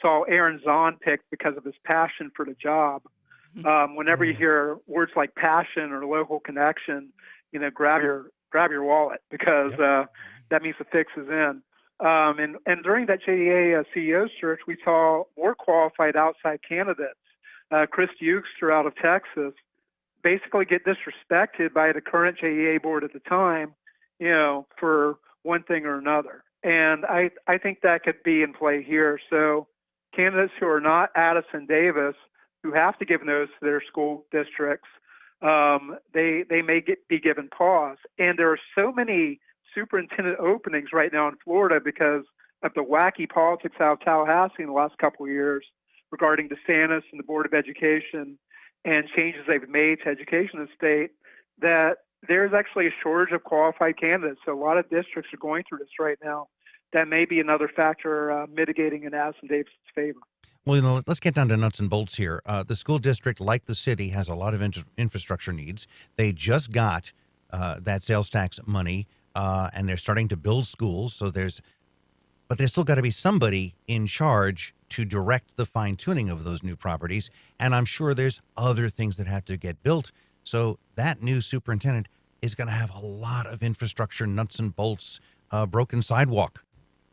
saw Aaron Zahn picked because of his passion for the job. Whenever you hear words like passion or local connection, grab your wallet, because that means the fix is in. And during that JEA CEO search, we saw more qualified outside candidates. Chris Euster out of Texas basically get disrespected by the current JEA board at the time, for one thing or another. And I think that could be in play here. So candidates who are not Addison Davis, who have to give notice to their school districts, they may be given pause. And there are so many superintendent openings right now in Florida because of the wacky politics out of Tallahassee in the last couple of years regarding DeSantis and the Board of Education and changes they've made to education in the state, that there's actually a shortage of qualified candidates. So a lot of districts are going through this right now. That may be another factor mitigating in Addison Davis' favor. Well, let's get down to nuts and bolts here. The school district, like the city, has a lot of infrastructure needs. They just got that sales tax money, and they're starting to build schools. But there's still got to be somebody in charge to direct the fine-tuning of those new properties. And I'm sure there's other things that have to get built. So that new superintendent is going to have a lot of infrastructure, nuts and bolts, broken sidewalk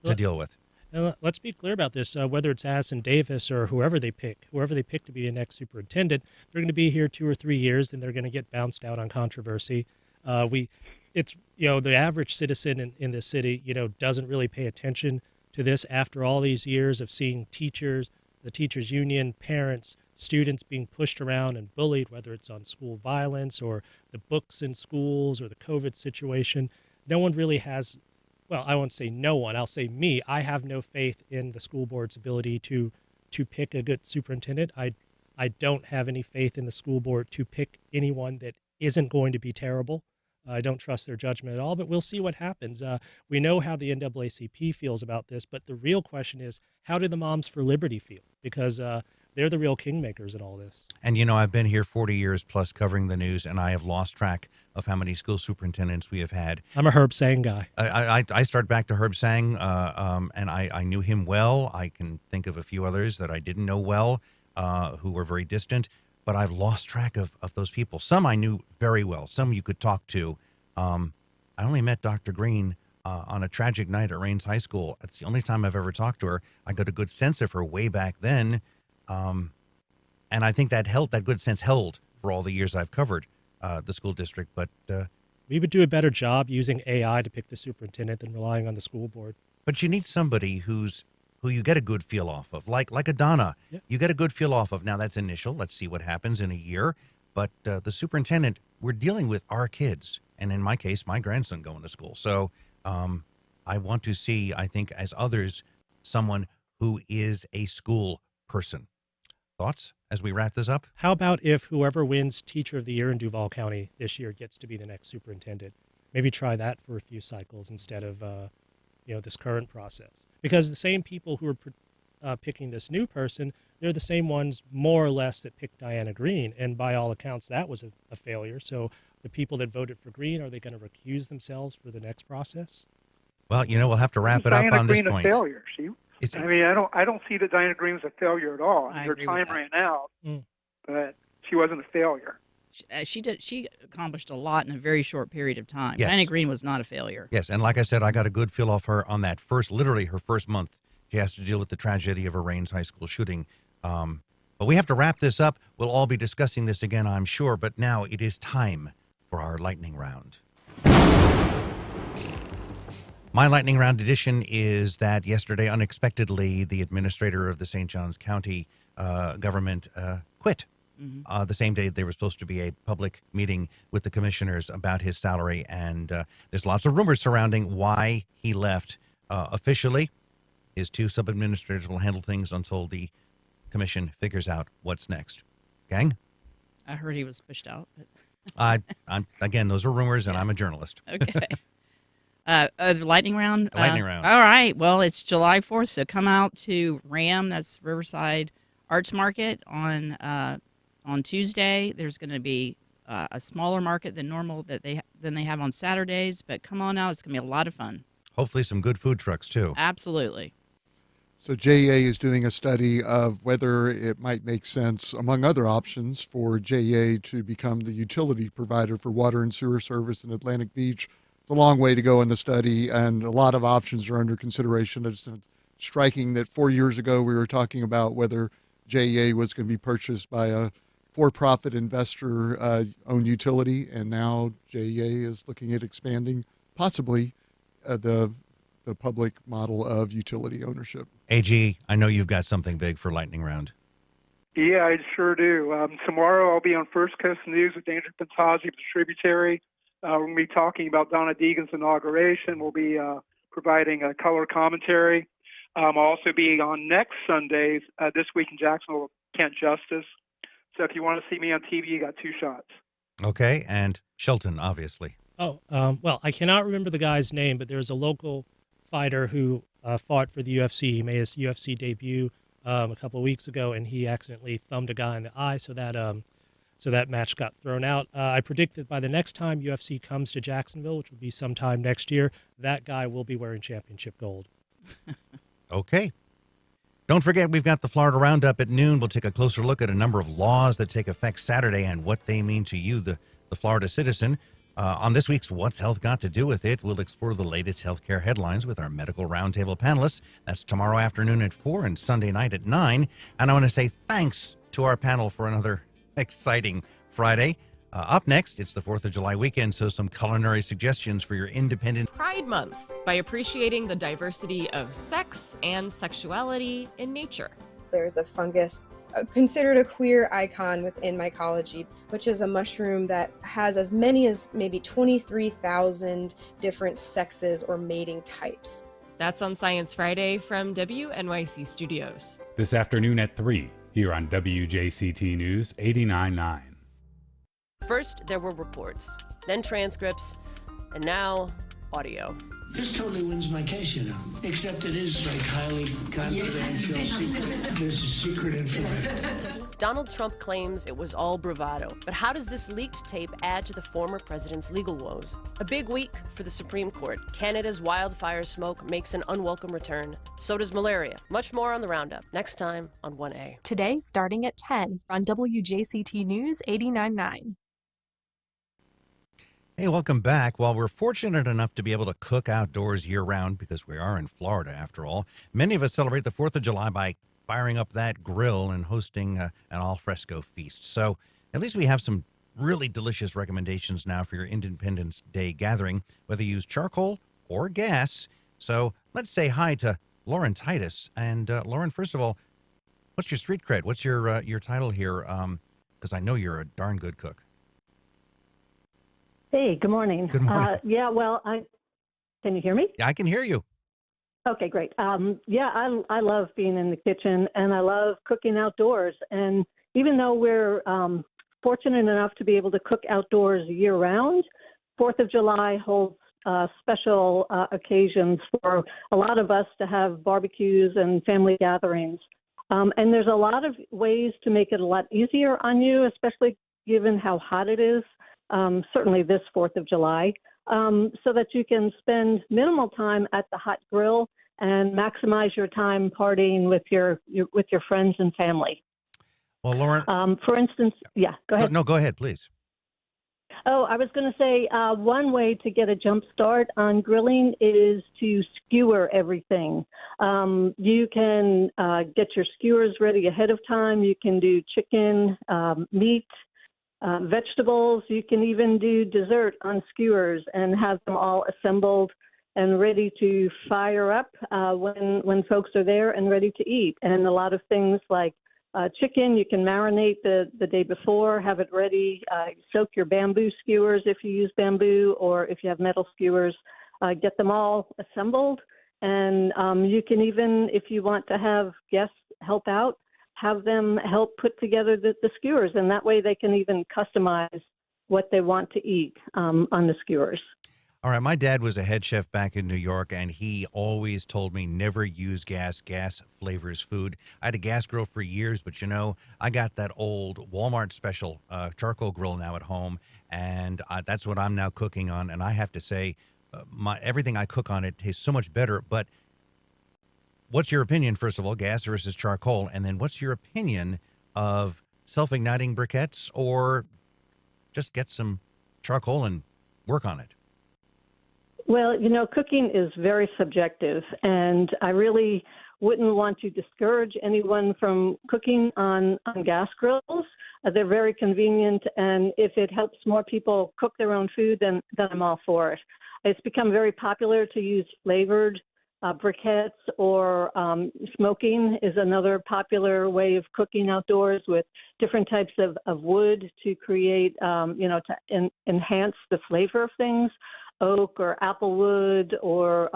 to deal with. And let's be clear about this. Whether it's Addison Davis or whoever they pick to be a next superintendent, they're going to be here 2 or 3 years, and they're going to get bounced out on controversy. It's the average citizen in this city, doesn't really pay attention to this after all these years of seeing teachers, the teachers union, parents, students being pushed around and bullied, whether it's on school violence or the books in schools or the COVID situation. No one really has. Well, I won't say no one. I'll say me. I have no faith in the school board's ability to pick a good superintendent. I don't have any faith in the school board to pick anyone that isn't going to be terrible. I don't trust their judgment at all, but we'll see what happens. We know how the NAACP feels about this, but the real question is, how do the Moms for Liberty feel? Because they're the real kingmakers in all this. And, you know, I've been here 40 years plus covering the news, and I have lost track of how many school superintendents we have had. I'm a Herb Sang guy. I start back to Herb Sang, and I knew him well. I can think of a few others that I didn't know well, who were very distant. But I've lost track of those people. Some I knew very well. Some you could talk to. I only met Dr. Green on a tragic night at Rains High School. It's the only time I've ever talked to her. I got a good sense of her way back then. And I think that good sense held for all the years I've covered the school district. But we would do a better job using AI to pick the superintendent than relying on the school board. But you need somebody who you get a good feel off of, like a Donna. Yeah. You get a good feel off of. Now, that's initial. Let's see what happens in a year. But the superintendent, we're dealing with our kids. And in my case, my grandson going to school. So I want to see, I think, as others, someone who is a school person. Thoughts as we wrap this up? How about if whoever wins Teacher of the Year in Duval County this year gets to be the next superintendent? Maybe try that for a few cycles instead of this current process. Because the same people who are picking this new person, they're the same ones more or less that picked Diana Green. And by all accounts, that was a failure. So the people that voted for Green, are they going to recuse themselves for the next process? Well, we'll have to wrap it up on this Green point. A failure. I don't see that Diana Green was a failure at all. Her time ran out, but she wasn't a failure. She accomplished a lot in a very short period of time. Yes. Diana Green was not a failure. Yes, and like I said, I got a good feel off her on that literally her first month. She has to deal with the tragedy of a Rains High School shooting. But we have to wrap this up. We'll all be discussing this again, I'm sure. But now it is time for our lightning round. My lightning round edition is that yesterday, unexpectedly, the administrator of the St. Johns County government quit. The same day there was supposed to be a public meeting with the commissioners about his salary, and there's lots of rumors surrounding why he left. Officially, his two sub-administrators will handle things until the commission figures out what's next. Gang? I heard he was pushed out. I'm again, those are rumors, and I'm a journalist. Okay. The lightning round? Lightning round. All right. Well, it's July 4th, so come out to RAM. That's Riverside Arts Market on Tuesday. There's going to be a smaller market than normal than they have on Saturdays, but come on out. It's going to be a lot of fun. Hopefully some good food trucks, too. Absolutely. So JEA is doing a study of whether it might make sense, among other options, for JEA to become the utility provider for water and sewer service in Atlantic Beach. It's a long way to go in the study, and a lot of options are under consideration. It's striking that 4 years ago we were talking about whether JEA was going to be purchased by a for-profit investor-owned utility, and now JEA is looking at expanding possibly the public model of utility ownership. AG, I know you've got something big for Lightning Round. Yeah, I sure do. Tomorrow I'll be on First Coast News with Andrew Pentazzi of the Tributary. We're going to be talking about Donna Deegan's inauguration. We'll be providing a color commentary. I'll also be on next Sundays, this week in Jacksonville, Kent Justice. So if you want to see me on TV, you got two shots. Okay, and Shelton, obviously. Oh, well, I cannot remember the guy's name, but there's a local fighter who fought for the UFC. He made his UFC debut a couple of weeks ago, and he accidentally thumbed a guy in the eye, so that match got thrown out. I predict that by the next time UFC comes to Jacksonville, which will be sometime next year, that guy will be wearing championship gold. Okay. Don't forget, we've got the Florida Roundup at noon. We'll take a closer look at a number of laws that take effect Saturday and what they mean to you, the Florida citizen. On this week's What's Health Got to Do With It, we'll explore the latest healthcare headlines with our medical roundtable panelists. That's tomorrow afternoon at 4 and Sunday night at 9. And I want to say thanks to our panel for another exciting Friday. Up next, it's the 4th of July weekend, so some culinary suggestions for your independent Pride Month by appreciating the diversity of sex and sexuality in nature. There's a fungus considered a queer icon within mycology, which is a mushroom that has as many as maybe 23,000 different sexes or mating types. That's on Science Friday from WNYC Studios. This afternoon at 3 here on WJCT News 89.9. First, there were reports, then transcripts, and now audio. This totally wins my case, except it is like highly confidential, secret. This is secret information. Donald Trump claims it was all bravado, but how does this leaked tape add to the former president's legal woes? A big week for the Supreme Court. Canada's wildfire smoke makes an unwelcome return. So does malaria. Much more on the Roundup, next time on 1A. Today, starting at 10 on WJCT News 89.9. Hey, welcome back. While we're fortunate enough to be able to cook outdoors year-round, because we are in Florida after all, many of us celebrate the 4th of July by firing up that grill and hosting an al-fresco feast. So at least we have some really delicious recommendations now for your Independence Day gathering, whether you use charcoal or gas. So let's say hi to Lauren Titus. And Lauren, first of all, what's your street cred? What's your title here? Because I know you're a darn good cook. Hey, good morning. Good morning. Can you hear me? Yeah, I can hear you. Okay, great. I love being in the kitchen, and I love cooking outdoors. And even though we're fortunate enough to be able to cook outdoors year-round, 4th of July holds special occasions for a lot of us to have barbecues and family gatherings. And there's a lot of ways to make it a lot easier on you, especially given how hot it is. Certainly this 4th of July, so that you can spend minimal time at the hot grill and maximize your time partying with your friends and family. Well, Lauren, for instance, go ahead. No, go ahead, please. Oh, I was going to say one way to get a jump start on grilling is to skewer everything. You can get your skewers ready ahead of time. You can do chicken, meat, vegetables. You can even do dessert on skewers and have them all assembled and ready to fire up when folks are there and ready to eat. And a lot of things like chicken, you can marinate the day before, have it ready, soak your bamboo skewers if you use bamboo, or if you have metal skewers, get them all assembled. And you can even, if you want to have guests help out, have them help put together the skewers, and that way they can even customize what they want to eat on the skewers. All right, my dad was a head chef back in New York, and he always told me never use gas. Gas flavors food. I had a gas grill for years, but I got that old Walmart special charcoal grill now at home, and that's what I'm now cooking on. And I have to say, everything I cook on it tastes so much better. But what's your opinion, first of all, gas versus charcoal? And then what's your opinion of self-igniting briquettes, or just get some charcoal and work on it? Well, cooking is very subjective, and I really wouldn't want to discourage anyone from cooking on gas grills. They're very convenient, and if it helps more people cook their own food, then I'm all for it. It's become very popular to use flavored briquettes, or smoking is another popular way of cooking outdoors with different types of wood to create, to enhance the flavor of things, oak or apple wood, or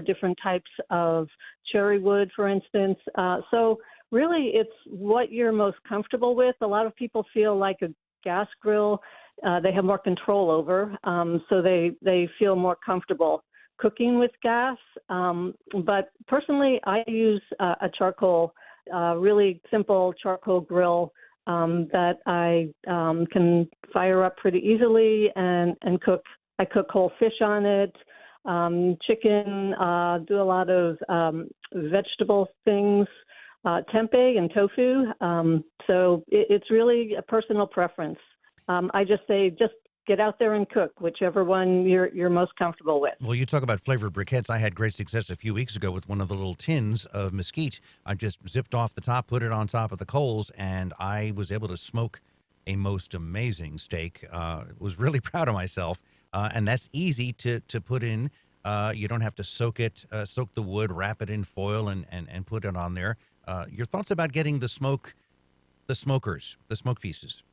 different types of cherry wood, for instance. So really, it's what you're most comfortable with. A lot of people feel like a gas grill they have more control over, so they feel more comfortable cooking with gas. But personally, I use a charcoal, really simple charcoal grill that I can fire up pretty easily and cook. I cook whole fish on it, chicken, do a lot of vegetable things, tempeh and tofu. So it's really a personal preference. I just say, just get out there and cook, whichever one you're most comfortable with. Well, you talk about flavored briquettes. I had great success a few weeks ago with one of the little tins of mesquite. I just zipped off the top, put it on top of the coals, and I was able to smoke a most amazing steak. Was really proud of myself. And that's easy to put in. You don't have to soak the wood, wrap it in foil, and put it on there. Your thoughts about getting the smoke pieces?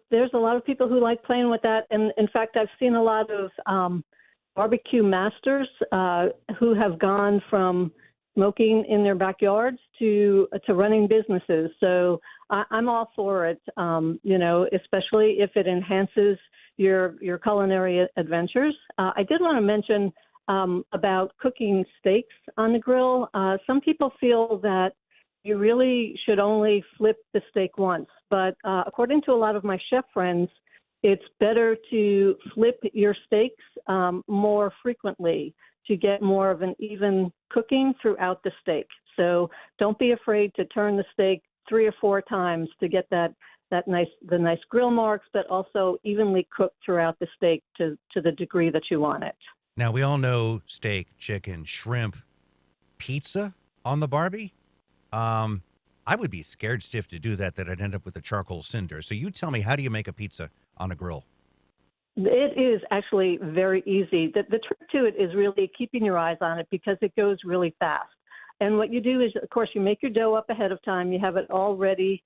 There's a lot of people who like playing with that. And in fact, I've seen a lot of barbecue masters who have gone from smoking in their backyards to running businesses. So I'm all for it, especially if it enhances your culinary adventures. I did want to mention about cooking steaks on the grill. Some people feel that you really should only flip the steak once, but according to a lot of my chef friends, it's better to flip your steaks more frequently to get more of an even cooking throughout the steak. So don't be afraid to turn the steak 3 or 4 times to get the nice grill marks, but also evenly cooked throughout the steak to the degree that you want it. Now, we all know steak, chicken, shrimp, pizza on the Barbie. I would be scared stiff to do that I'd end up with a charcoal cinder. So you tell me, how do you make a pizza on a grill? It is actually very easy. The trick to it is really keeping your eyes on it because it goes really fast. And what you do is, of course, you make your dough up ahead of time. You have it all ready,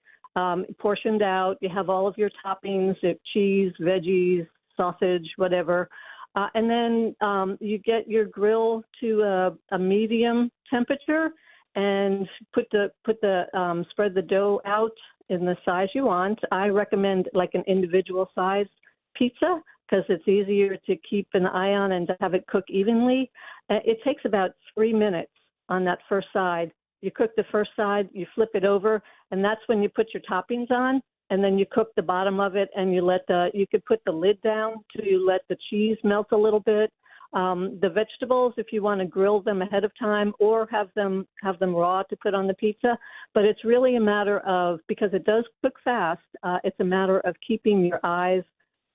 portioned out. You have all of your toppings, cheese, veggies, sausage, whatever. And then you get your grill to a medium temperature and spread the dough out in the size you want. I recommend like an individual size pizza because it's easier to keep an eye on and to have it cook evenly. It takes about 3 minutes on that first side. You cook the first side, you flip it over, and that's when you put your toppings on, and then you cook the bottom of it, and you could put the lid down to let the cheese melt a little bit. The vegetables, if you want to grill them ahead of time or have them raw to put on the pizza, but it's really a matter of, because it does cook fast, it's a matter of keeping your eyes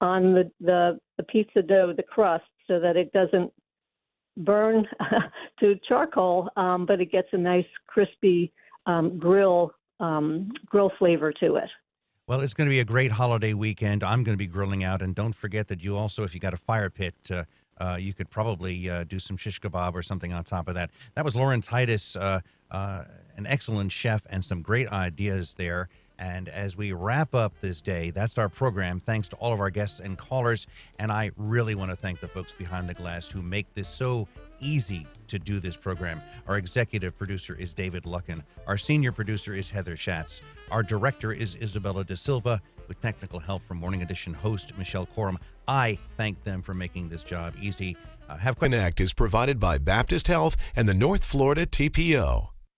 on the pizza dough, the crust, so that it doesn't burn to charcoal, but it gets a nice crispy grill flavor to it. Well, it's going to be a great holiday weekend. I'm going to be grilling out, and don't forget that you also, if you got a fire pit, you could probably do some shish kebab or something on top of that. That was Lauren Titus, an excellent chef, and some great ideas there. And as we wrap up this day, that's our program. Thanks to all of our guests and callers. And I really want to thank the folks behind the glass who make this so easy to do this program. Our executive producer is David Luckin. Our senior producer is Heather Schatz. Our director is Isabella De Silva, with technical help from Morning Edition host Michelle Corum. I thank them for making this job easy. Connect is provided by Baptist Health and the North Florida TPO.